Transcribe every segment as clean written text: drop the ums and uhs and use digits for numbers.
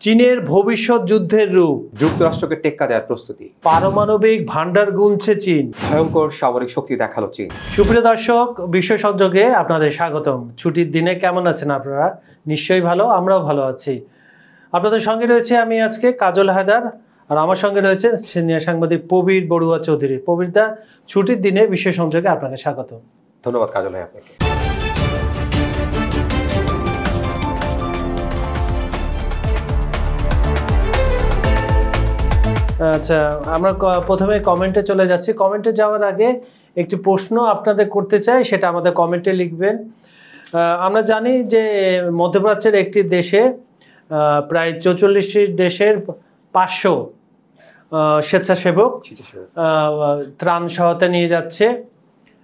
চীনের ভবিষ্যৎ যুদ্ধের রূপ, যুক্তরাষ্ট্রকে টেক্কা দেওয়ার প্রস্তুতি, পারমাণবিক ভান্ডার গুনছে চীন, ভয়ঙ্কর সামরিক শক্তি দেখালো চীন। সুপ্রিয় দর্শক, বিশ্ব সংযোগে আপনাদের স্বাগতম। ছুটির দিনে কেমন আছেন আপনারা? নিশ্চয়ই ভালো, আমরাও ভালো আছি। আপনাদের সঙ্গে রয়েছে আমি আজকে কাজল হায়দার, আর আমার সঙ্গে রয়েছে সিনিয়র সাংবাদিক প্রবীর বড়ুয়া চৌধুরী। প্রবীরদা, ছুটির দিনে বিশ্ব সংযোগে আপনাকে স্বাগত। ধন্যবাদ কাজল ভাই আপনাকে। আচ্ছা, আমরা প্রথমে কমেন্টে চলে যাচ্ছি। কমেন্টে যাওয়ার আগে একটি প্রশ্ন আপনাদের করতে চাই, সেটা আমাদের কমেন্টে লিখবেন। আমরা জানি যে মধ্যপ্রাচ্যের একটি দেশে প্রায় 44টি দেশের 500 স্বেচ্ছাসেবক ত্রাণ সহায়তা নিয়ে যাচ্ছে।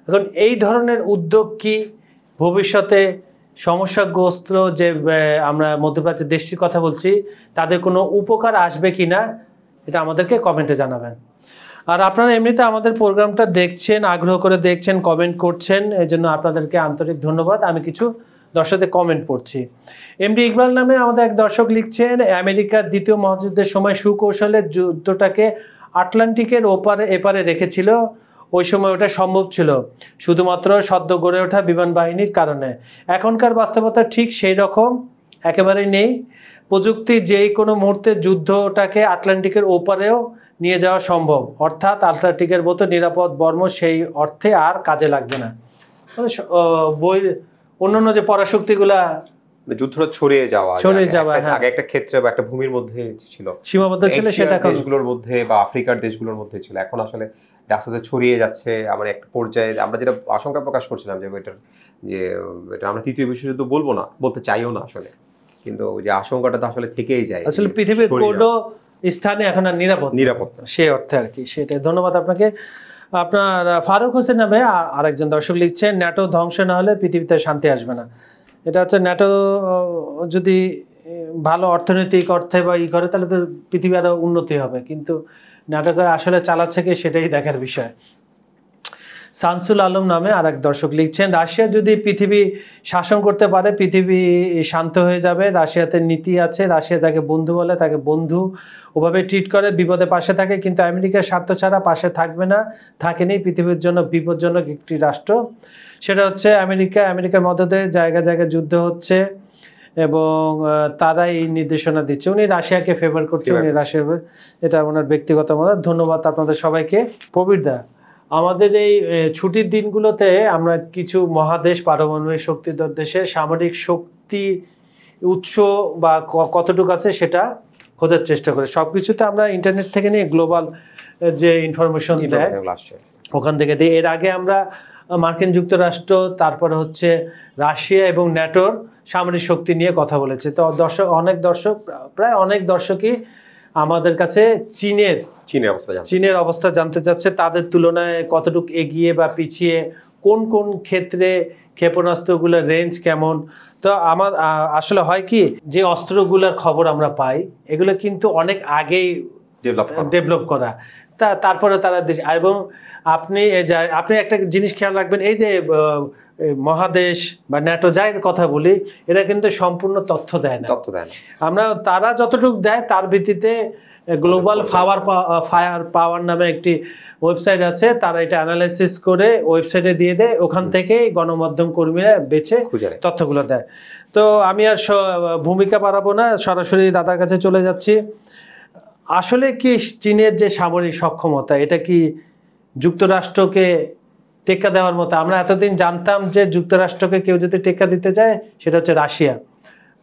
এখন এই ধরনের উদ্যোগ কি ভবিষ্যতে সমস্যাগ্রস্ত যে আমরা মধ্যপ্রাচ্যের দেশটির কথা বলছি, তাদের কোনো উপকার আসবে কি না, এটা আমাদেরকে কমেন্টে জানাবেন। আর আপনারা এমনিতে আমাদের প্রোগ্রামটা দেখছেন, আগ্রহ করে দেখছেন, কমেন্ট করছেন, এই জন্য আপনাদেরকে আন্তরিক ধন্যবাদ। আমি কিছু দর্শকদের কমেন্ট পড়ছি। এমডি ইকবাল নামে আমাদের এক দর্শক লিখছেন, আমেরিকার দ্বিতীয় মহাযুদ্ধের সময় সুকৌশলে যুদ্ধটাকে আটলান্টিকের এপারে রেখেছিল। ওই সময় ওটা সম্ভব ছিল শুধুমাত্র সদ্য গড়ে ওঠা বিমান বাহিনীর কারণে। এখনকার বাস্তবতা ঠিক সেই রকম একেবারেই নেই। প্রযুক্তি যেই কোনো মুহূর্তে যুদ্ধটাকে আটলান্টিকের ওপারেও নিয়ে যাওয়া সম্ভব, অর্থাৎ আটলান্টিকের মতো নিরাপদ বর্ম সেই অর্থে আর কাজে লাগবে না। বই অন্যান্য যে পরাশক্তিগুলা যুদ্ধটা ছড়িয়ে যাওয়া আগে একটা ক্ষেত্রে বা একটা ভূমির মধ্যে ছিল, সীমাবদ্ধ ছিল, সেটা দেশগুলোর মধ্যে বা আফ্রিকার দেশগুলোর মধ্যে ছিল। এখন আসলে আস্তে আস্তে ছড়িয়ে যাচ্ছে। আমার একটা পর্যায়ে আমরা যেটা আশঙ্কা প্রকাশ করছিলাম যে এটা আমরা তৃতীয় বিশ্বযুদ্ধ বলবো না, বলতে চাইও না আসলে, কিন্তু যে আশঙ্কাটা তো আসলে থেকেই যায়। আসলে পৃথিবীর কোনো স্থানে এখন আর নিরাপদ সেই অর্থে আর কি, সেটাই। ধন্যবাদ আপনাকে। আপনার ফারুক হোসেন নামে আরেকজন দর্শক লিখছেন, ন্যাটো ধ্বংস না হলে পৃথিবীতে শান্তি আসবে না। এটা হচ্ছে ন্যাটো যদি ভালো অর্থনৈতিক অর্থে বা করে, তাহলে তো পৃথিবী আরও উন্নতি হবে, কিন্তু ন্যাটোকে আসলে চালাচ্ছে কি, সেটাই দেখার বিষয়। শামসুল আলম নামে আর এক দর্শক লিখছেন, রাশিয়া যদি পৃথিবী শাসন করতে পারে, পৃথিবী শান্ত হয়ে যাবে। রাশিয়াতে নীতি আছে, রাশিয়া যাকে বন্ধু বলে তাকে বন্ধু ওভাবে ট্রিট করে, বিপদে পাশে থাকে, কিন্তু আমেরিকার স্বার্থ ছাড়া পাশে থাকবে না, থাকেনি। পৃথিবীর জন্য বিপজ্জনক একটি রাষ্ট্র, সেটা হচ্ছে আমেরিকা। আমেরিকার মদদে জায়গায় জায়গায় যুদ্ধ হচ্ছে এবং তারা এই নির্দেশনা দিচ্ছে। উনি রাশিয়াকে ফেভার করছে, উনি রাশিয়া, এটা ওনার ব্যক্তিগত মত। ধন্যবাদ আপনাদের সবাইকে। প্রবীরদা, আমাদের এই ছুটির দিনগুলোতে আমরা কিছু মহাদেশ, পারমাণবিক শক্তিধর দেশের সামরিক শক্তি উৎস বা কতটুকু আছে সেটা খোঁজার চেষ্টা করি। সব কিছুতে আমরা ইন্টারনেট থেকে নিয়ে গ্লোবাল যে ইনফরমেশন দেয় ওখান থেকে দিই। এর আগে আমরা মার্কিন যুক্তরাষ্ট্র, তারপরে হচ্ছে রাশিয়া এবং ন্যাটোর সামরিক শক্তি নিয়ে কথা বলেছে। তো প্রায় অনেক দর্শকই আমাদের কাছে চীনের অবস্থা জানতে চাচ্ছে, তাদের তুলনায় কতটুকু এগিয়ে বা পিছিয়ে, কোন কোন ক্ষেত্রে ক্ষেপণাস্ত্রগুলোর রেঞ্জ কেমন। তো আমার আসলে হয় কি, যে অস্ত্রগুলোর খবর আমরা পাই এগুলো কিন্তু অনেক আগেই ডেভেলপ করা, তারপরে তারা দেশ। এবং আপনি একটা জিনিস খেয়াল রাখবেন, এই যে মহাদেশ বা ন্যাটো যাই কথা বলি, এরা কিন্তু সম্পূর্ণ তথ্য দেয় না। আমরা তারা যতটুকু দেয় তার ভিত্তিতে গ্লোবাল ফায়ার পাওয়ার নামে একটি ওয়েবসাইট আছে, তারা এটা অ্যানালাইসিস করে ওয়েবসাইটে দিয়ে দেয়, ওখান থেকে গণমাধ্যম কর্মীরা বেছে তথ্যগুলো দেয়। তো আমি আর ভূমিকা বাড়াবো না, সরাসরি দাদার কাছে চলে যাচ্ছি। আসলে কি চীনের যে সামরিক সক্ষমতা, এটা কি যুক্তরাষ্ট্রকে টেক্কা দেওয়ার মতো? আমরা এতদিন জানতাম যে যুক্তরাষ্ট্রকে কেউ যদি টেক্কা দিতে চায় সেটা হচ্ছে রাশিয়া,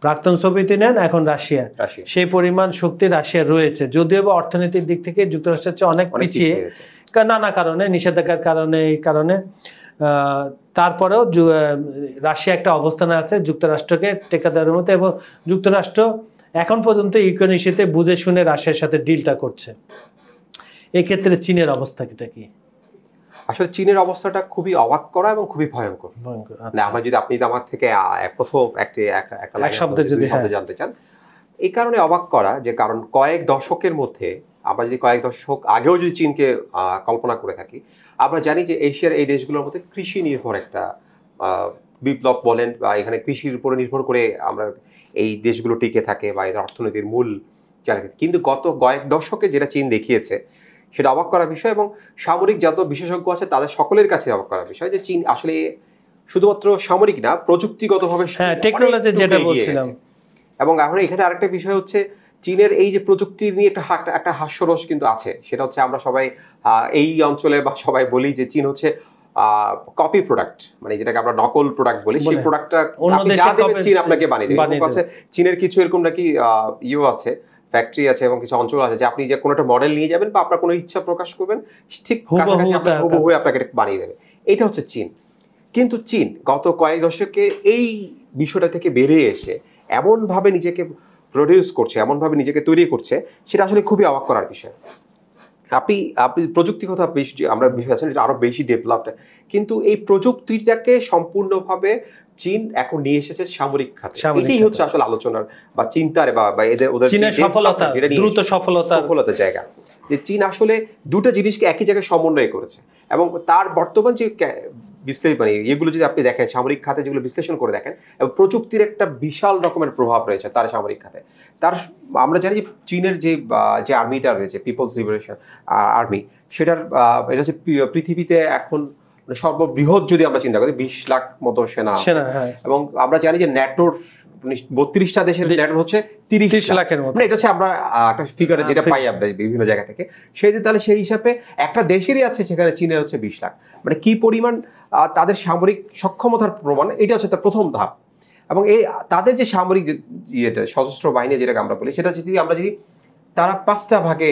প্রাক্তন সোভিয়েত ইউনিয়ন, এখন রাশিয়া। সেই পরিমাণ শক্তি রাশিয়া রয়েছে, যদিও বা অর্থনৈতিক দিক থেকে যুক্তরাষ্ট্রের চেয়ে অনেক পিছিয়ে, নানা কারণে, নিষেধাজ্ঞার কারণে, এই কারণে। তারপরেও রাশিয়া একটা অবস্থানে আছে যুক্তরাষ্ট্রকে টেক্কা দেওয়ার মতো, এবং যুক্তরাষ্ট্র এখন পর্যন্ত ইউক্রেন ইস্যুতে বুঝে শুনে রাশিয়ার সাথে ডিলটা করছে। এক্ষেত্রে চীনের অবস্থাটা কি? আসলে চীনের অবস্থাটা খুবই অবাক করা এবং খুবই ভয়ঙ্কর। আমরা যদি আপনি আমার থেকে প্রথম একটা শব্দে যদি জানতে চান, এই কারণে অবাক করা যে কারণ কয়েক দশকের মধ্যে, আমরা যদি কয়েক দশক আগেও যদি চীনকে কল্পনা করে থাকি, আমরা জানি যে এশিয়ার এই দেশগুলোর মধ্যে কৃষি নির্ভর একটা বিপ্লব বলেন বা এখানে কৃষির উপরে নির্ভর করে আমরা এই দেশগুলো টিকে থাকে বা এদের অর্থনীতির মূল চালিত, কিন্তু গত কয়েক দশকে যেটা চীন দেখিয়েছে সেটা অবাক করার বিষয়, এবং সামরিক যত বিশেষজ্ঞ আছে তাদের সকলের কাছে অবাক করার বিষয় যে চীন আসলে শুধুমাত্র সামরিক না, প্রযুক্তিগতভাবে টেকনোলজি যেটা বলছিলাম। এবং এখন এখানে আরেকটা বিষয় হচ্ছে চীনের এই যে প্রযুক্তি নিয়ে একটা হাস্যরস কিন্তু আছে, সেটা হচ্ছে আমরা সবাই এই অঞ্চলে বা সবাই বলি যে চীন হচ্ছে কপি প্রোডাক্ট, মানে যেটাকে আমরা নকল প্রোডাক্ট বলি, সেই প্রোডাক্টটা চীন আপনাকে বানিয়ে দেবে। চীনের কিছু এরকম নাকি ইউ আছে, ফ্যাক্টরি আছে এবং কিছু অঞ্চল আছে যে আপনি যে কোনো একটা মডেল নিয়ে যাবেন বা আপনার কোনো ইচ্ছা প্রকাশ করবেন, ঠিক কাছাকাছি হুবহু আপনাকে বানিয়ে দেবে। এটা হচ্ছে চীন। কিন্তু চীন গত কয়েক দশকে এই বিষয়টা থেকে বেরিয়ে এসে এমনভাবে নিজেকে প্রডিউস করছে, এমনভাবে নিজেকে তৈরি করছে, সেটা আসলে খুবই অবাক করার বিষয়। আপনি প্রযুক্তিগত বেশি আমরা বিষয় আছেন, এটা আরো বেশি ডেভেলপড, কিন্তু এই প্রযুক্তিটাকে সম্পূর্ণভাবে চীন এখন নিয়ে এসেছে সামরিক খাতে। এটাই হচ্ছে আসলে আলোচনার বা চিন্তার বা এদের ওদের দ্রুত সফলতার জায়গা, যে চীন আসলে দুটো জিনিসকে একই জায়গায় সমন্বয় করেছে। এবং তার বর্তমান যে মানে এগুলো যদি আপনি দেখেন সামরিক খাতে যেগুলো বিশ্লেষণ করে দেখেন, এবং প্রযুক্তির একটা বিশাল রকমের প্রভাব রয়েছে তার সামরিক খাতে। তার আমরা জানি যে চীনের যে আর্মিটা রয়েছে, পিপলস লিবারেশন আর্মি, সেটার এটা হচ্ছে পৃথিবীতে এখন সর্ববৃহৎ যদি আমরা চিন্তা করি 20 লাখ মতো সেনা, এবং আমরা জানি যে ন্যাটোর 32টা দেশের ন্যাটোর হচ্ছে 30 লাখের মতো। এটা হচ্ছে আমরা একটা ফিগারে যেটা পাই আমরা বিভিন্ন জায়গা থেকে, তাহলে সেই হিসাবে একটা দেশেরই আছে সেখানে চীনের হচ্ছে 20 লাখ, মানে কি পরিমাণ তাদের সামরিক সক্ষমতার প্রমাণ। এটা হচ্ছে তার প্রথম ধাপ। এবং এই তাদের যে সামরিক সশস্ত্র বাহিনী যেটাকে আমরা বলি, সেটা যদি আমরা যদি তারা 5টা ভাগে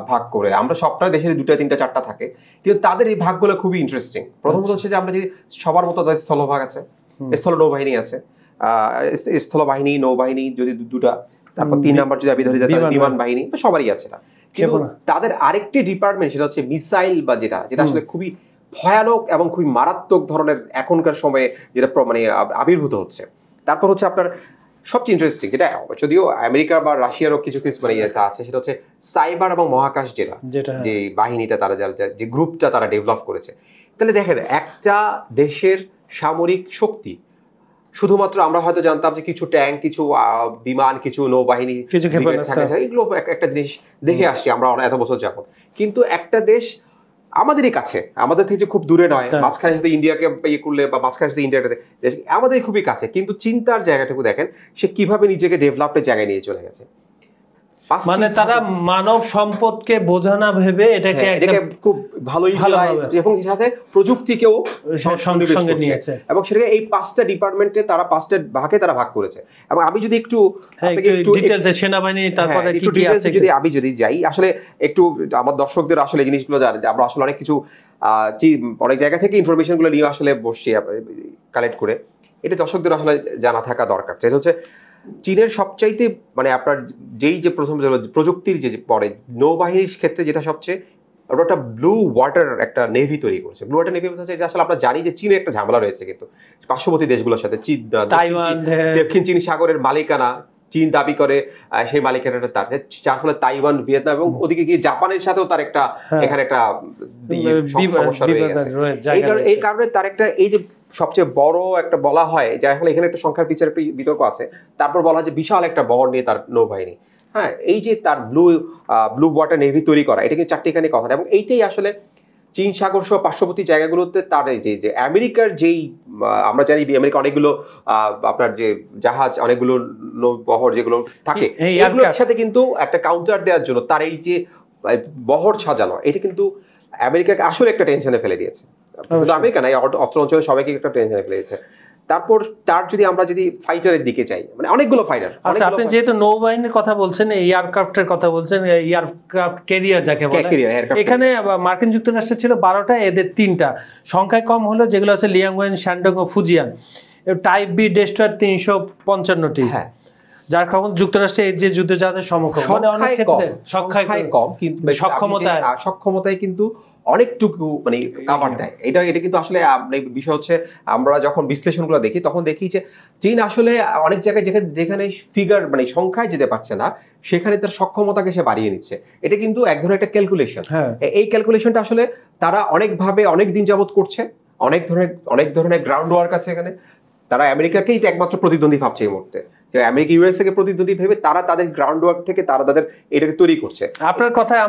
ভাগ করে, আমরা সবটা দেশের 2টা 3টা 4টা থাকে, কিন্তু তাদের এই ভাগগুলো খুবই ইন্টারেস্টিং। প্রথমত হচ্ছে যে আমরা যদি সবার মতো তাদের স্থলভাগ আছে, স্থল নৌবাহিনী আছে, স্থলবাহিনী নৌবাহিনী যদি 2টা, তারপর 3 নাম্বার যদি আমি ধরি বিমান বাহিনী, সবারই আছে না। কিন্তু তাদের আরেকটি ডিপার্টমেন্ট, সেটা হচ্ছে মিসাইল, বা যেটা আসলে খুবই ভয়ানক এবং খুবই মারাত্মক ধরনের এখনকার সময়ে যেটা মানে আবির্ভূত হচ্ছে। তারপর হচ্ছে আপনার সবচেয়ে ইন্টারেস্টিং যেটা, যদিও আমেরিকা বা রাশিয়ারও কিছু কিছু মানে আছে, সেটা হচ্ছে সাইবার এবং মহাকাশ যে বাহিনীটা তারা যে গ্রুপটা তারা ডেভেলপ করেছে। তাহলে দেখেন একটা দেশের সামরিক শক্তি, শুধুমাত্র আমরা হয়তো জানতাম যে কিছু ট্যাঙ্ক, কিছু বিমান, কিছু নৌবাহিনী, এগুলো একটা জিনিস দেখে আসছি আমরা এত বছর যাবত, কিন্তু একটা দেশ আমাদেরই কাছে, আমাদের থেকে খুব দূরে নয়, মাঝখানে সাথে ইন্ডিয়াকে ইয়ে করলে বা মাঝখানে সাথে ইন্ডিয়াকে আমাদের খুবই কাছে, কিন্তু চিন্তার জায়গাটুকু দেখেন সে কিভাবে নিজেকে ডেভেলপের জায়গায় নিয়ে চলে গেছে। মানে তারা মানব সম্পদকে বোঝানা ভেবে এটাকে খুব ভালো ইউটিলাইজ এবং সাথে প্রযুক্তিকেও সঙ্গে নিয়েছে, এবং সেটাকে এই 5টা ডিপার্টমেন্টে তারা 5টা ভাগে তারা ভাগ করেছে। এবং আমি যদি একটু ডিটেইলসে সেনাবাহিনী তারপরে কি কি আছে যদি যাই, আসলে একটু আমার দর্শকদের আসলে এই জিনিসগুলো জানেন যে আমরা আসলে অনেক কিছু অনেক জায়গা থেকে ইনফরমেশনগুলো নিয়ে আসলে বসছি কালেক্ট করে, এটা দর্শকদের আসলে জানা থাকা দরকার। যেটা হচ্ছে চীনের সবচাইতে মানে আপনার যে প্রথম প্রযুক্তির যে পরে নৌবাহিনীর ক্ষেত্রে যেটা সবচেয়ে একটা ব্লু ওয়াটার একটা নেভি তৈরি করছে। ব্লু ওয়াটার নেভি হচ্ছে আসলে আমরা জানি যে চীনের একটা ঝামেলা রয়েছে কিন্তু পার্শ্ববর্তী দেশগুলোর সাথে, দক্ষিণ চীন সাগরের মালিকানা চীন দাবি করে, সেই মালিকানাটা তার, যার ফলে তাইওয়ান, ভিয়েতনাম এবং ওদিকে গিয়ে জাপানের সাথেও তার একটা এখানে একটা সমস্যা রয়ে গেছে। এই কারণে তার একটা এই যে সবচেয়ে বড় একটা বলা হয় যে আসলে এখানে একটা সংখ্যার পিছনে একটা বিতর্ক আছে, তারপর বলা হয় যে বিশাল একটা বহর নিয়ে তার নৌবাহিনী। হ্যাঁ, এই যে তার ব্লু ওয়াটার নেভি তৈরি করা, এটা কিন্তু চারটিখানি কথা। এবং এইটাই আসলে চীন সাগর সহ পার্শ্ববর্তী জায়গাগুলোতে তার যে আমেরিকার যেই আমরা জানি আমেরিকা অনেকগুলো আপনার যে জাহাজ, অনেকগুলো বহর যেগুলো থাকে, এগুলোর সাথে কিন্তু একটা কাউন্টার দেওয়ার জন্য তার এই যে বহর সাজানো, এটা কিন্তু আমেরিকাকে আসলে একটা টেনশনে ফেলে দিয়েছে। আমেরিকা নাই, অত্র অঞ্চলে সবাইকে একটা টেনশনে ফেলে দিয়েছে। তারপর তার যদি আমরা যদি ফাইটারের দিকে যাই, মানে অনেকগুলো ফাইটার, আপনি যেহেতু নৌবাহিনীর কথা বলছেন, এয়ারক্রাফটের কথা বলছেন, এয়ারক্রাফট ক্যারিয়ার যাকে বলে, এখানে মার্কিন যুক্তরাষ্ট্রে ছিল 12টা, এদের 3টা, সংখ্যায় কম হলো যেগুলো আছে লিয়াংওয়েন, শ্যান্ডং ও ফুজিয়ান। টাইপ বি ডেস্ট্রয়ার 355টি, যার ক্ষমতা যুক্তরাষ্ট্রে এই যে যুদ্ধ জাহাজের সমকক্ষ, মানে অনেক ক্ষেত্রে সংখ্যায় কম কিন্তু সক্ষমতায় কিন্তু অনেকটুকু মানে কাভার দেয়। এটা কিন্তু আসলে বিষয় হচ্ছে আমরা যখন বিশ্লেষণগুলো দেখি তখন দেখি যে চীন আসলে অনেক জায়গায় যেখানে ফিগার মানে সংখ্যায় যেতে পারছে না, সেখানে তার সক্ষমতাকে সে বাড়িয়ে নিচ্ছে। এটা কিন্তু এক ধরনের একটা ক্যালকুলেশন। এই ক্যালকুলেশনটা আসলে তারা অনেকভাবে অনেক দিন যাবত করছে, অনেক ধরনের গ্রাউন্ড ওয়ার্ক আছে এখানে। তারা আমেরিকাকেই একমাত্র প্রতিদ্বন্দ্বী ভাবছে এই মুহূর্তে, যে আমেরিকা ইউএসএ কে প্রতিদ্বন্দ্বী ভেবে তারা তাদের গ্রাউন্ড ওয়ার্ক থেকে তারা তাদের এটাকে তৈরি করছে। আপনার কথায়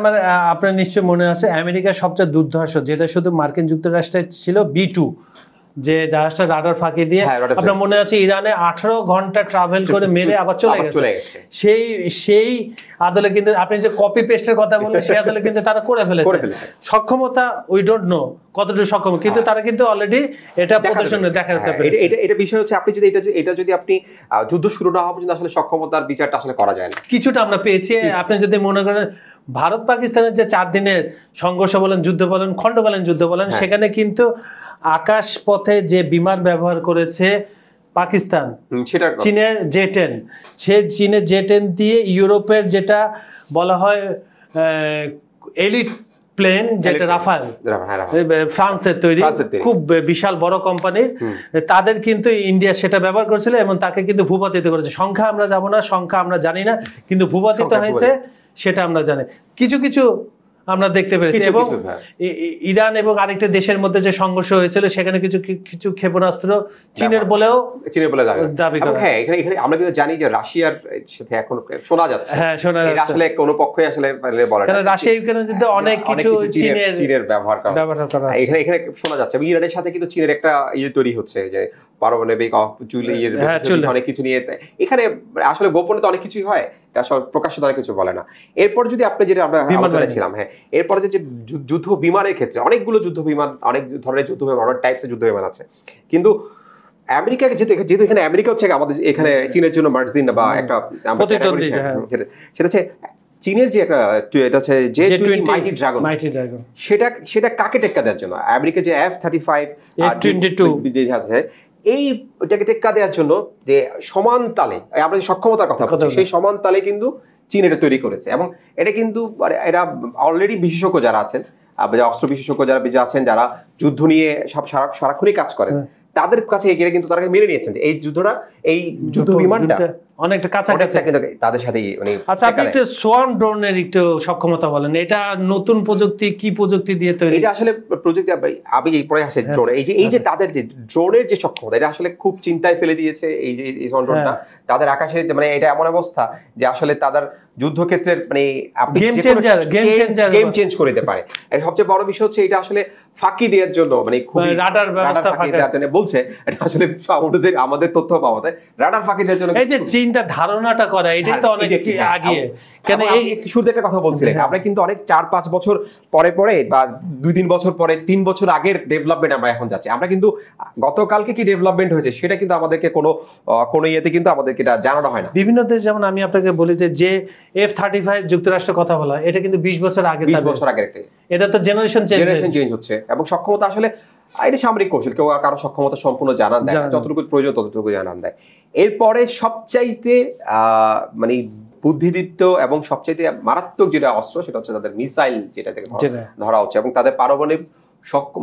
আপনার নিশ্চয় মনে আছে আমেরিকার সবচেয়ে দুর্ধর্ষ যেটা শুধু মার্কিন যুক্তরাষ্ট্রে ছিল B2, যে জাহাজটা রাডার ফাঁকি দিয়ে, আপনার মনে আছে ইরানে 18 ঘন্টা ট্রাভেল করে মেরে আবার চলে গেছে। সেই আদলে কিন্তু আপনি যে কপি পেস্টের কথা বললেন সেই আদলে কিন্তু তারা করে ফেলেছে। সক্ষমতা উই ডোন্ট নো কতটুকু সক্ষম, কিন্তু তারা কিন্তু অলরেডি এটা প্রদর্শনে দেখাতে পেরেছে। এটা বিষয় হচ্ছে আপনি যদি এটা যদি আপনি যুদ্ধ শুরু না হওয়া পর্যন্ত আসলে সক্ষমতার বিচারটা আসলে করা যায় না। কিছুটা আমরা পেয়েছি। আপনি যদি মনে করেন ভারত পাকিস্তানের যে 4 দিনের সংঘর্ষ বলেন, যুদ্ধ বলেন, খণ্ডকালীন যুদ্ধ বলেন, সেখানে কিন্তু আকাশ পথে যে বিমান ব্যবহার করেছে পাকিস্তান, চীনের J-10, সে চীনের J-10 দিয়ে ইউরোপের যেটা বলা হয় এলিট প্লেন, যেটা রাফাল, ফ্রান্সের তৈরি, খুব বিশাল বড় কোম্পানি, তাদের কিন্তু ইন্ডিয়া সেটা ব্যবহার করেছিল এবং তাকে কিন্তু ভূপাতিত করেছে। সংখ্যা আমরা যাব না, সংখ্যা আমরা জানি না, কিন্তু ভূপাতিত হয়েছে সেটা আমরা জানি। কিছু কিছু আমরা দেখতে পেরেছি। এবং ইরান এবং আরেকটা দেশের মধ্যে যে সংঘর্ষ হয়েছিল সেখানে কিছু ক্ষেপণাস্ত্র চীনের বলে দাবি করা। হ্যাঁ, এখানে আমরা কিন্তু জানি যে রাশিয়ার সাথে এখন শোনা যাচ্ছে, আসলে কোনো পক্ষই আসলে বলে না, কারণ রাশিয়া ইউক্রেনের যুদ্ধে অনেক কিছু চীনের ব্যবহার করা এখানে শোনা যাচ্ছে। ইরানের সাথে কিন্তু চীনের একটা তৈরি হচ্ছে যে পারমাণবিক অনেক কিছু নিয়ে, এখানে আসলে গোপনে তো অনেক কিছুই হয়, প্রকাশ্যে অনেক কিছু বলে না। এরপর যদি আপনি যেটা আমরা ছিলাম, হ্যাঁ, এরপরে যে যুদ্ধ বিমানের ক্ষেত্রে অনেকগুলো যুদ্ধ বিমান, অনেক ধরনের যুদ্ধ বিমান, অনেক টাইপসের যুদ্ধ বিমান আছে, কিন্তু আমেরিকাকে যেহেতু এখানে আমেরিকা হচ্ছে আমাদের এখানে চীনের জন্য মার্জিন বা একটা প্রতিদ্বন্দ্বী, সেটা হচ্ছে চীনের যে একটা এটা হচ্ছে J-20 মাইটি ড্রাগন, সেটা কাকে টেক্কা দেওয়ার জন্য আমেরিকা যে F-35 F-22 যে আছে এইটাকে টেক্কা দেওয়ার জন্য যে সমান তালে আমরা যে সক্ষমতার কথা বলছি, সেই সমান তালে কিন্তু চীন এটা তৈরি করেছে। এবং এটা কিন্তু এরা অলরেডি বিশেষজ্ঞ যারা আছেন, অস্ত্র বিশেষজ্ঞ যারা আছেন, যারা যুদ্ধ নিয়ে সারাক্ষণই কাজ করেন, তাদের কাছে এগিয়ে কিন্তু তারা মেনে নিয়েছেন যে এই যুদ্ধটা, এই যুদ্ধ বিমানটা অনেকটা কাছাকাছি তাদের সাথে। আচ্ছা, আপনি একটু সোয়ার্ম ড্রোনের একটু সক্ষমতা বলেন, এটা নতুন প্রযুক্তি, কি প্রযুক্তি দিয়ে তৈরি? এটা আসলে প্রযুক্তি আমি এই পরে আসে ড্রোন, এই যে তাদের যে ড্রোনের যে সক্ষমতা, এটা আসলে খুব চিন্তায় ফেলে দিয়েছে এই যে সোয়ার্ম ড্রোনটা। তাদের আকাশে মানে এটা এমন অবস্থা যে আসলে তাদের যুদ্ধক্ষেত্রের মানে গেম চেঞ্জ করে দিতে পারে। এর সবচেয়ে বড় বিষয় হচ্ছে এটা আসলে ফাঁকি দেওয়ার জন্য, মানে খুব রাডার ব্যবস্থা ফাঁকি দেওয়ার জন্য বলছে, এটা আসলে আমাদের তথ্য পাওয়া যায় রাডার ফাঁকি দেওয়ার জন্য। এই যে চীনটা ধারণাটা করে, এটাই তো অনেক আগে, কেন এই শুরুতে একটা কথা বলছিলেন, আমরা কিন্তু অনেক 4-5 বছর পরে বা 2-3 বছর পরে, 3 বছর আগের ডেভেলপমেন্ট আমরা এখন যাচ্ছি। আমরা কিন্তু গতকালকে কি ডেভেলপমেন্ট হয়েছে সেটা কিন্তু আমাদেরকে কোনো ইয়েতে কিন্তু আমাদেরকে এটা জানানো হয় না। বিভিন্ন দেশ, যেমন আমি আপনাকে বলি যে F-35 যুক্তরাষ্ট্র কথা বলা, এটা কিন্তু 20 বছর আগে, 20 বছর আগের একটা, এটা তো জেনারেশন চেঞ্জ হচ্ছে। এবং সক্ষমতা আসলে এটা সামরিক কৌশল, কেউ কারো সক্ষমতা সম্পূর্ণ জানান দেয়, যতটুকু প্রয়োজন ততটুকু জানান দেয়। এরপরে সবচাইতে মানে বুদ্ধিদীপ্ত এবং সবচাইতে মারাত্মক যেটা অস্ত্র, সেটা হচ্ছে তাদের মিসাইল, যেটা থেকে ধরা হচ্ছে, এবং তাদের পারমাণবিক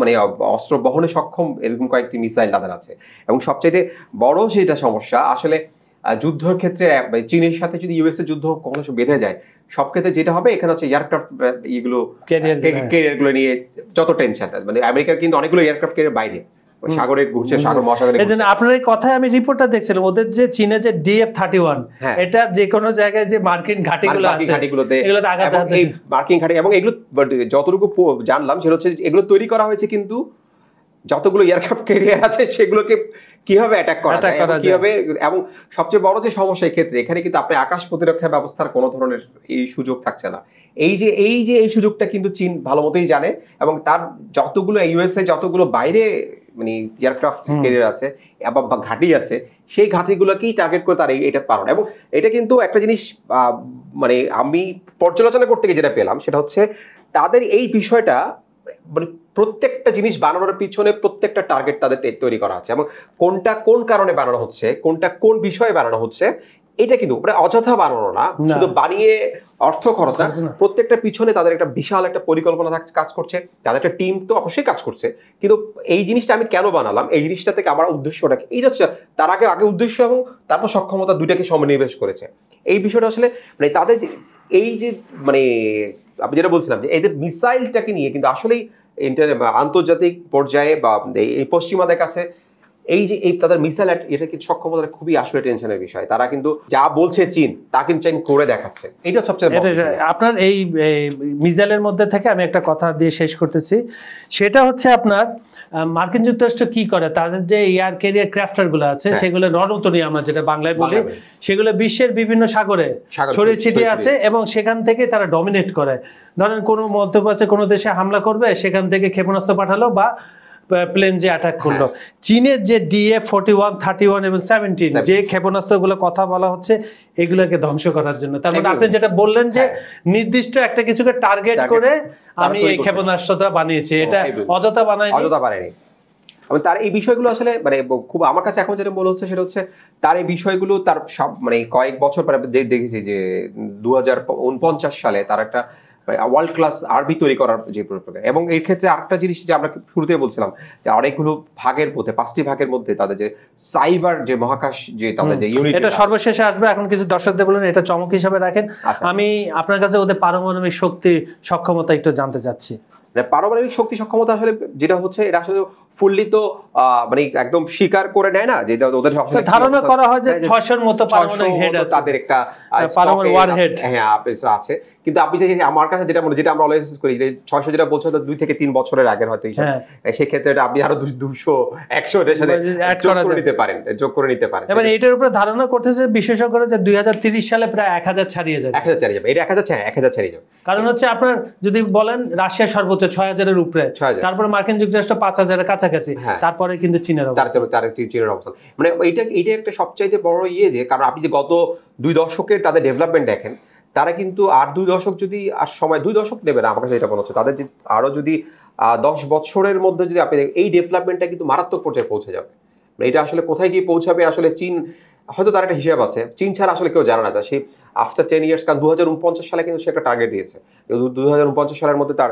মানে অস্ত্র বহনে সক্ষম এরকম কয়েকটি মিসাইল তাদের আছে। এবং সবচাইতে বড় যেটা সমস্যা আসলে যুদ্ধের ক্ষেত্রে, চীনের সাথে যদি ইউএসএ যুদ্ধ কখনো বেঁধে যায়, সব ক্ষেত্রে যেটা হবে এখানে হচ্ছে এয়ারক্রাফট এগুলো ক্যারিয়ারগুলো নিয়ে যত টেনশন, মানে আমেরিকার কিন্তু অনেকগুলো এয়ারক্রাফট ক্যারিয়ার বাইরে সাগরে ঘুরছে, সাগর মহাসাগরে। এই জন্য আপনার এই কথায় আমি রিপোর্টটা দেখছিলাম, ওদের যে চীনের যে DF-31, এটা যে কোনো জায়গায় যে মার্কিন ঘাঁটিগুলো আছে, ঘাঁটিগুলোতে এই মার্কিন ঘাঁটি, এবং এগুলো যতটুকু জানলাম সেটা হচ্ছে এগুলো তৈরি করা হয়েছে কিন্তু যতগুলো এয়ারক্রাফট ক্যারিয়ার আছে সেগুলোকে কিভাবে অ্যাটাক করা যায়, কিভাবে। এবং সবচেয়ে বড় যে সমস্যা এই ক্ষেত্রে, এখানে কিন্তু আপনি আকাশ প্রতিরক্ষা ব্যবস্থার কোনো ধরনের এই সুযোগ থাকছে না। এই সুযোগটা কিন্তু চীন ভালো মতোই জানে, এবং তার যতগুলো ইউএসএ যতগুলো বাইরে মানে এয়ারক্রাফট ক্যারিয়ার আছে বা ঘাঁটি আছে, সেই ঘাঁটিগুলোকেই টার্গেট করে তার এটা পারণ। এবং এটা কিন্তু একটা জিনিস মানে আমি পর্যালোচনা করতে গিয়ে যেটা পেলাম সেটা হচ্ছে তাদের এই বিষয়টা, মানে প্রত্যেকটা জিনিস বানানোর পিছনে প্রত্যেকটা টার্গেট তাদের তৈরি করা আছে, এবং কোনটা কোন কারণে বানানো হচ্ছে, কোনটা কোন বিষয়ে বানানো হচ্ছে, এটা কিন্তু মানে অযথা বানানো না, শুধু বানিয়ে অর্থ খরচ না, প্রত্যেকটা পিছনে তাদের একটা বিশাল একটা পরিকল্পনা কাজ করছে, তাদের একটা টিম তো অবশ্যই কাজ করছে। কিন্তু এই জিনিসটা আমি কেন বানালাম, এই জিনিসটা থেকে আমার উদ্দেশ্যটা কি, এইটা হচ্ছে তার আগে উদ্দেশ্য এবং তারপর সক্ষমতা দুইটাকে সমন্বয় করেছে। এই বিষয়টা আসলে মানে তাদের এই যে মানে আমি যেটা বলছিলাম যে এদের মিসাইলটাকে নিয়ে কিন্তু আসলেই আন্তর্জাতিক পর্যায়ে বা এই পশ্চিমাদের কাছে এই যে এই তাদের মিসাইল এটা কিন্তু সক্ষমতা খুবই আসলে টেনশনের বিষয়। তারা কিন্তু যা বলছে চীন তা কিন্তু চীন করে দেখাচ্ছে। এইটা সবচেয়ে আপনার এই মিসাইলের মধ্যে থেকে আমি একটা কথা দিয়ে শেষ করতেছি, সেটা হচ্ছে আপনার মার্কিন যুক্তরাষ্ট্র কি করে, তাদের যে এয়ার ক্যারিয়ার ক্রাফটার গুলো আছে সেগুলো রণতরী আমরা যেটা বাংলায় বলি, সেগুলো বিশ্বের বিভিন্ন সাগরে ছড়িয়ে ছিটিয়ে আছে এবং সেখান থেকে তারা ডমিনেট করে। ধরেন কোনো মধ্যপ্রাচ্যে কোনো দেশে হামলা করবে, সেখান থেকে ক্ষেপণাস্ত্র পাঠালো বা প্লেন যে অ্যাটাক করলো। চীনের যে DF-41, 31 এবং 17 যে ক্ষেপণাস্ত্রগুলো কথা বলা হচ্ছে এগুলোকে ধ্বংস করার জন্য। তার মানে আপনি যেটা বললেন যে নির্দিষ্ট একটা কিছুকে টার্গেট করে আমি এই ক্ষেপণাস্ত্রটা বানিয়েছি, এটা অযথা বানায়নি। তার এই বিষয়গুলো আসলে মানে খুব আমার কাছে এখন যেটা মনে হচ্ছে সেটা হচ্ছে তার এই বিষয়গুলো তার মানে কয়েক বছর পরে দেখেছি যে 2049 সালে তার একটা ওয়ার্ল্ড ক্লাস আর্মি তৈরি করার যে প্রোগ্রাম। এবং এই ক্ষেত্রে আরেকটা জিনিস যে আমরা শুরুতে বলছিলাম যে অনেকগুলো ভাগের মধ্যে 5টি ভাগের মধ্যে তাদের যে সাইবার যে মহাকাশ যে তাদের যে ইউনিট, এটা সর্বশেষে আসবে। এখন কিছু দর্শকদের বলেন এটা চমক হিসেবে রাখেন। আমি আপনার কাছে ওদের পারমাণবিক শক্তি সক্ষমতা একটু জানতে চাচ্ছি। পারমাণবিক শক্তি সক্ষমতা আসলে যেটা হচ্ছে এটা আসলে ফুললি তো মানে একদম স্বীকার করে নেয় না, যে ওদের ধারণা করা হয় যে 600-র মতো পারমাণবিক হেড আছে, তাদের একটা পারমাণবিক ওয়ারহেড আছে। কিন্তু আপনি যে আমার কাছে যেটা আমরা অলওয়েজ করি যে 600 যেটা বলছে 2 থেকে 3 বছরের আগের হয়তো সেই ক্ষেত্রে এটা আপনি আরো 200-100 এর সাথে যোগ করে নিতে পারেন। এবার এটার উপরে ধারণা করতেছে বিশেষজ্ঞরা যে 2030 সালে প্রায় 1000 ছাড়িয়ে যাবে। 1000 ছাড়িয়ে যাবে, এটা 1000 ছাড়িয়ে যাবে। কারণ হচ্ছে আপনার যদি বলেন রাশিয়া সর্বোচ্চ 6000-এর উপরে, তারপরে মার্কিন যুক্তরাষ্ট্র 5000-এর কাছাকাছি, তারপরে কিন্তু চীনের অবস্থান মানে এইটা একটা সবচাইতে বড় যে কারণ আপনি যে গত 2 দশকের তাদের ডেভেলপমেন্ট দেখেন, তারা কিন্তু আর 2 দশক যদি আর সময় 2 দশক নেবে না, আমার কাছে এটা মনে হচ্ছে তাদের আরো যদি 10 বছরের মধ্যে যদি আপনি এই ডেভেলপমেন্টটা কিন্তু মারাত্মক পর্যায়ে পৌঁছে যাবে। এটা আসলে কোথায় গিয়ে পৌঁছাবে আসলে চীন হয়তো তার একটা হিসাব আছে, চীন ছাড়া আসলে কেউ জানে না। সেই আফটার 10 ইয়ার্স, কারণ 2049 সালে কিন্তু সে একটা টার্গেট দিয়েছে, 2049 সালের মধ্যে তার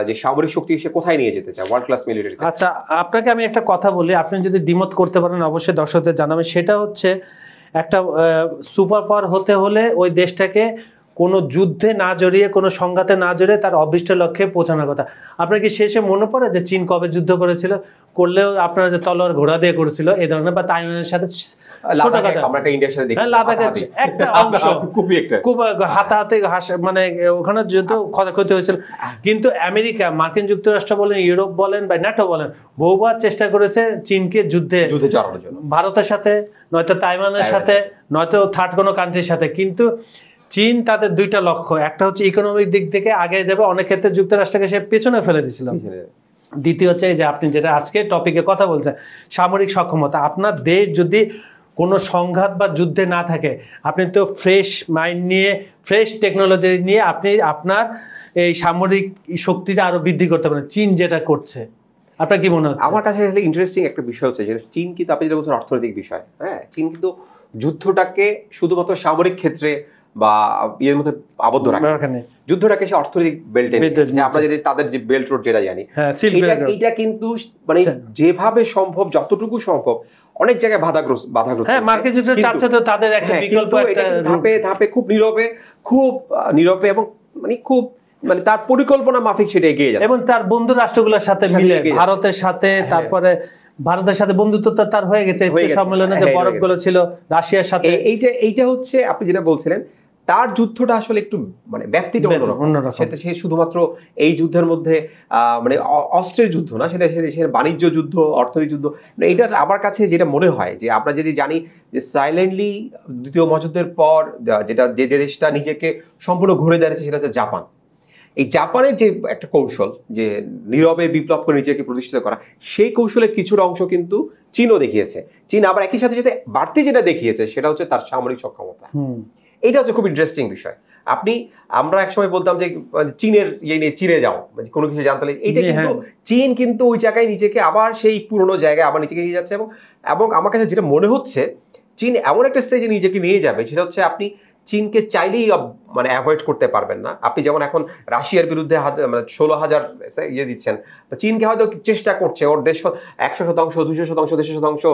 যে সামরিক শক্তি সে কোথায় নিয়ে যেতে চায়, ওয়ার্ল্ড ক্লাস মিলিটারি। আচ্ছা, আপনাকে আমি একটা কথা বলি, আপনি যদি দ্বিমত করতে পারেন অবশ্যই দর্শকদের জানাবেন। সেটা হচ্ছে একটা সুপার পাওয়ার হতে হলে ওই দেশটাকে কোনো যুদ্ধে না জড়িয়ে, কোনো সংঘাতে না জড়িয়ে তার অভীষ্ট লক্ষ্যে পৌঁছানোর কথা। আপনার কি শেষে মনে পড়ে যে চীন কবে যুদ্ধ করেছিল? করলেও আপনার যে তলোয়ার ঘোড়া দিয়ে করেছিল এই ধরনের, বা তাইওয়ানের সাথে মানে ওখানে যুদ্ধ ক্ষয়ক্ষতি হয়েছিল। কিন্তু আমেরিকা, মার্কিন যুক্তরাষ্ট্র বলেন, ইউরোপ বলেন বা ন্যাটো বলেন, বহুবার চেষ্টা করেছে চীনকে যুদ্ধে জড়ানোর জন্য, ভারতের সাথে, নয়তো তাইওয়ানের সাথে, নয়তো থার্ড কোনো কান্ট্রির সাথে। কিন্তু চীন তাদের 2টা লক্ষ্য, একটা হচ্ছে ইকোনমিক দিক থেকে আগে যাবে, অনেক ক্ষেত্রে যুক্তরাষ্ট্রকে সে পেছনে ফেলে দিয়েছিল। দ্বিতীয় হচ্ছে যে আপনি যেটা আজকে টপিকে কথা বলছেন, সামরিক সক্ষমতা। আপনার দেশ যদি কোনো সংঘাত বা যুদ্ধে না থাকে, আপনি তো ফ্রেশ মাইন্ড নিয়ে, ফ্রেশ টেকনোলজি নিয়ে আপনি আপনার এই সামরিক শক্তিটা আরো বৃদ্ধি করতে পারেন। চীন যেটা করছে, আপনার কি মনে হচ্ছে? আমার কাছে ইন্টারেস্টিং একটা বিষয় হচ্ছে যে চীন কিন্তু, আপনি যেটা বলছেন অর্থনৈতিক বিষয়, চীন কিন্তু যুদ্ধটাকে শুধুমাত্র সামরিক ক্ষেত্রে বা এর মধ্যে আবদ্ধ রাখে, যুদ্ধটাকে সে অর্থনৈতিক বেল্টে, আমরা যদি তাদের যে বেল্ট রোড যেটা জানি, এটা কিন্তু মানে যেভাবে সম্ভব, যতটুকু সম্ভব অনেক জায়গায় বাধাগ্রস্ত। মার্কিন যুক্তরাষ্ট্র চাচ্ছে তো তাদের একটা বিকল্প, একটা ধাপে ধাপে খুব নীরবে এবং মানে খুব মানে তার পরিকল্পনা মাফিক সেটা এগিয়ে যাচ্ছে এবং তার বন্ধু রাষ্ট্রগুলোর সাথে মিলে, ভারতের সাথে, তারপরে ভারতের সাথে বন্ধুত্ব তার হয়ে গেছে সম্মেলনে যে বরফগুলো ছিল, রাশিয়ার সাথে। এইটা হচ্ছে আপনি যেটা বলছিলেন, তার যুদ্ধটা আসলে একটু মানে ব্যাপ্তিটা অন্যরকম। সেটা সে শুধুমাত্র এই যুদ্ধের মধ্যে মানে অস্ত্রের যুদ্ধ না, সেটা বাণিজ্য যুদ্ধ, অর্থনৈতিক যুদ্ধ। এইটা আমার কাছে যেটা মনে হয় যে আমরা যদি জানি যে সাইলেন্টলি দ্বিতীয় মহাযুদ্ধের পর যেটা যে দেশটা নিজেকে সম্পূর্ণ ঘুরে দাঁড়িয়েছে সেটা হচ্ছে জাপান। এই জাপানের যে একটা কৌশল, যে নীরবে বিপ্লব করে নিজেকে প্রতিষ্ঠিত করা, সেই কৌশলের কিছুটা অংশ কিন্তু চীনও দেখিয়েছে। চীন আবার একই সাথে সাথে বাড়তি যেটা দেখিয়েছে সেটা হচ্ছে তার সামরিক সক্ষমতা। এইটা হচ্ছে খুব ইন্টারেস্টিং বিষয়। আমরা একসময় বলতাম যে চীনের নিয়ে চীনে যাও, কোনো কিছু জানতে হলে, এইটা কিন্তু চীন কিন্তু ওই জায়গায় নিজেকে আবার সেই পুরোনো জায়গায় আবার নিজেকে নিয়ে যাচ্ছে। এবং আমার কাছে যেটা মনে হচ্ছে চীন এমন একটা স্টেজে নিজেকে নিয়ে যাবে, সেটা হচ্ছে আপনি চীনকে চাইলেই মানে অ্যাভয়েড করতে পারবেন না। আপনি যেমন এখন রাশিয়ার বিরুদ্ধে 16,000 দিচ্ছেন, চীনকে হয়তো চেষ্টা করছে ওর দেশ 100%, 200%, 300%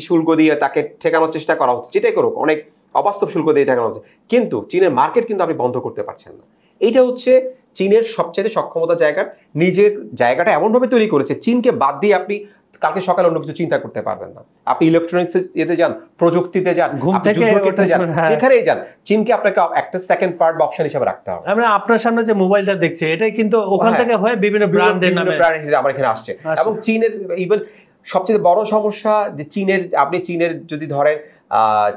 শুল্ক দিয়ে তাকে ঠেকানোর চেষ্টা করা হচ্ছে, যেটাই করুক, অনেক অবাস্তব শুল্ক দিয়ে ঠেকানো হচ্ছে। কিন্তু চীনের মার্কেট কিন্তু আপনি বন্ধ করতে পারছেন না। এইটা হচ্ছে চীনের সবচেয়ে সক্ষমতা জায়গার নিজের জায়গাটা এমনভাবে তৈরি করেছে, চীনকে বাদ দিয়ে আপনি কালকে সকালে অন্য কিছু চিন্তা করতে পারবেন না। আপনি ইলেকট্রনিক্স এতে যান, প্রযুক্তিতে যান, ঘুম থেকে যান, যেখানেই যান, চীনকে আপনাকে একটা সেকেন্ড পার্ট বা অপশন হিসেবে রাখতে হবে। আমরা আপনার সামনে যে মোবাইলটা দেখছি এটাই কিন্তু ওখান থেকে হয়ে বিভিন্ন ব্র্যান্ডের নামে আমার এখানে আসছে। এবং চীনের ইভেন সবচেয়ে বড় সমস্যা যে চীনের, আপনি চীনের যদি ধরেন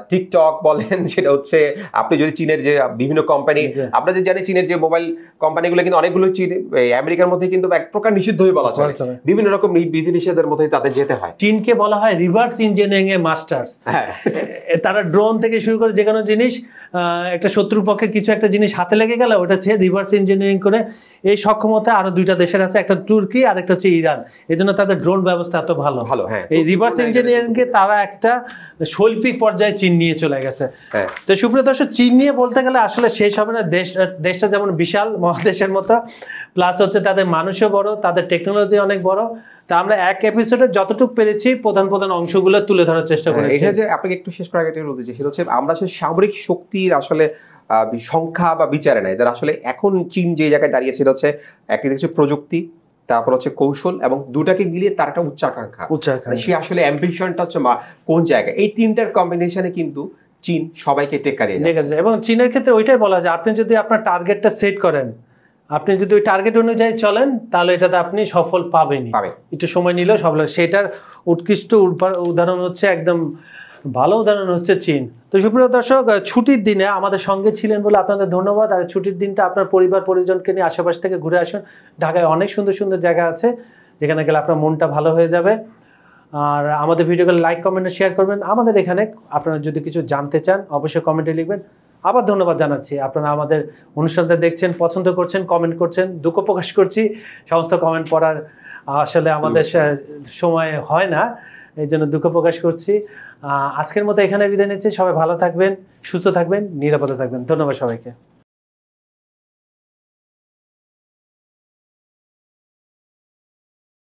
টিকটক বলেন, সেটা হচ্ছে আপনি যদি চীনের যে বিভিন্ন কোম্পানি, আমরা যে জানি চীনের যে মোবাইল কোম্পানিগুলো কিন্তু অনেকগুলো চীন আমেরিকার মধ্যে কিন্তু এক প্রকার নিষিদ্ধ হয়ে বলা চলে, বিভিন্ন রকম বিধিনিষেধের মধ্যে তাদের যেতে হয়। চীনকে বলা হয় রিভার্স ইঞ্জিনিয়ারিং এর মাস্টার্স। তারা ড্রোন থেকে শুরু করে যে কোনো জিনিস, একটা শত্রুর পক্ষে কিছু একটা জিনিস হাতে লেগে গেলে ওটা হচ্ছে রিভার্স ইঞ্জিনিয়ারিং করে। এই সক্ষমতা আরো দুইটা দেশের আছে, একটা তুর্কি আর একটা হচ্ছে ইরান। এই জন্য তাদের ড্রোন ব্যবস্থা এত ভালো। এই রিভার্স ইঞ্জিনিয়ারিং কে তারা একটা শৈল্পিক পর্যায়ে চীন নিয়ে চলে গেছে। তো সুপ্রিয় দর্শক, চীন নিয়ে বলতে গেলে আসলে শেষ হবে না। দেশটা যেমন বিশাল মহাদেশের মতো, প্লাস হচ্ছে তাদের মানুষও বড়, তাদের টেকনোলজি অনেক বড়। তা আমরা এক এপিসোডে যতটুকু পেরেছি প্রধান প্রধান অংশগুলো তুলে ধরার চেষ্টা করেছি। এটা যে আপনাকে একটু শেষ করার আগে বলতে চাই, সেটা হচ্ছে আমরা আসলে সামরিক শক্তির আসলে সংখ্যা বা বিচারে নাই, যারা আসলে এখন চীন যে জায়গায় দাঁড়িয়েছে হচ্ছে একটি হচ্ছে প্রযুক্তি, তারপর হচ্ছে কৌশল, এবং দুটাকে মিলিয়ে তার একটা উচ্চাকাঙ্ক্ষা। সে আসলে অ্যাম্বিশনটা হচ্ছে কোন জায়গায়, এই তিনটার কম্বিনেশনে কিন্তু চীন সবাইকে টেক্কা দিয়ে যাচ্ছে। এবং চীনের ক্ষেত্রে ওইটাই বলা যায়, আপনি যদি আপনার টার্গেটটা সেট করেন, আপনি যদি ওই টার্গেট অনুযায়ী চলেন, তাহলে এটাতে আপনি সফল পাবেনই। একটু সময় নিলেও সফল। সেটার উৎকৃষ্ট উদাহরণ হচ্ছে, একদম ভালো উদাহরণ হচ্ছে চীন। তো সুপ্রিয় দর্শক, ছুটির দিনে আমাদের সঙ্গে ছিলেন বলে আপনাদের ধন্যবাদ। আর ছুটির দিনটা আপনার পরিবার পরিজনকে নিয়ে আশেপাশ থেকে ঘুরে আসুন। ঢাকায় অনেক সুন্দর সুন্দর জায়গা আছে যেখানে গেলে আপনার মনটা ভালো হয়ে যাবে। আর আমাদের ভিডিওগুলো লাইক, কমেন্ট, শেয়ার করবেন। আমাদের এখানে আপনারা যদি কিছু জানতে চান অবশ্যই কমেন্টে লিখবেন। আবার ধন্যবাদ জানাচ্ছি, আপনারা আমাদের অনুষ্ঠানটা দেখছেন, পছন্দ করছেন, কমেন্ট করছেন। দুঃখ প্রকাশ করছি, সমস্ত কমেন্ট পড়ার আসলে আমাদের সময় হয় না, এই জন্য দুঃখ প্রকাশ করছি। আজকের মতো এখানে বিদায় নিচ্ছি। সবাই ভালো থাকবেন, সুস্থ থাকবেন, নিরাপদে থাকবেন। ধন্যবাদ সবাইকে।